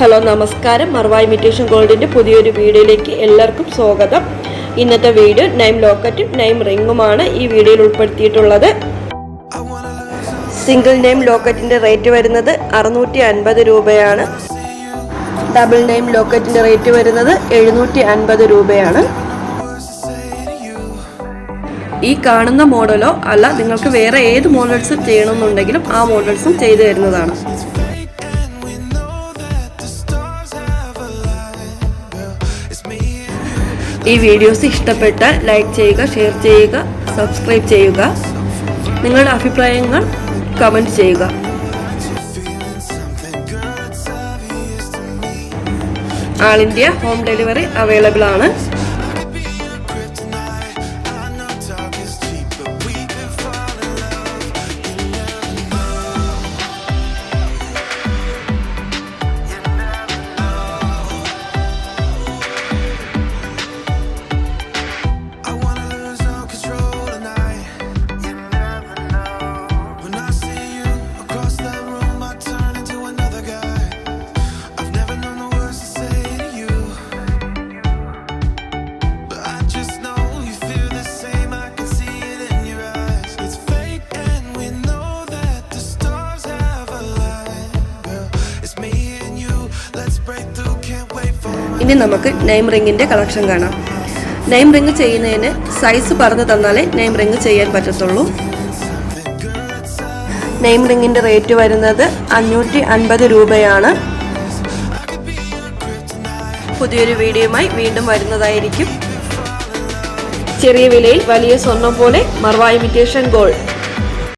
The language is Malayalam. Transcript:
ഹലോ നമസ്കാരം. മർവ ഇമിറ്റേഷൻ ഗോൾഡിൻ്റെ പുതിയൊരു വീഡിയോയിലേക്ക് എല്ലാവർക്കും സ്വാഗതം. ഇന്നത്തെ വീഡിയോ നെയിം ലോക്കറ്റും നെയിം റിങ്ങുമാണ് ഈ വീഡിയോയിൽ ഉൾപ്പെടുത്തിയിട്ടുള്ളത്. സിംഗിൾ നെയിം ലോക്കറ്റിൻ്റെ റേറ്റ് വരുന്നത് 650 രൂപയാണ്. ഡബിൾ നെയിം ലോക്കറ്റിൻ്റെ റേറ്റ് വരുന്നത് 750 രൂപയാണ്. ഈ കാണുന്ന മോഡലോ അല്ല, നിങ്ങൾക്ക് വേറെ ഏത് മോഡൽസ് ചെയ്യണമെന്നുണ്ടെങ്കിലും ആ മോഡൽസും ചെയ്തു തരുന്നതാണ്. ഈ വീഡിയോസ് ഇഷ്ടപ്പെട്ടാൽ ലൈക്ക് ചെയ്യുക, ഷെയർ ചെയ്യുക, സബ്സ്ക്രൈബ് ചെയ്യുക. നിങ്ങളുടെ അഭിപ്രായങ്ങൾ കമൻറ്റ് ചെയ്യുക. ആൾ ഇന്ത്യ ഹോം ഡെലിവറി അവൈലബിൾ ആണ്. ഇനി നമുക്ക് നെയിം റിങ്ങിൻ്റെ കളക്ഷൻ കാണാം. നെയിം റിങ് ചെയ്യുന്നതിന് സൈസ് പറഞ്ഞു തന്നാലേ നെയിം റിങ് ചെയ്യാൻ പറ്റത്തുള്ളൂ. നെയിം റിങ്ങിൻ്റെ റേറ്റ് വരുന്നത് 550 രൂപയാണ്. പുതിയൊരു വീഡിയോയുമായി വീണ്ടും വരുന്നതായിരിക്കും. ചെറിയ വിലയിൽ വലിയ സ്വർണ്ണം പോലെ മർവ ഇമിറ്റേഷൻ ഗോൾഡ്.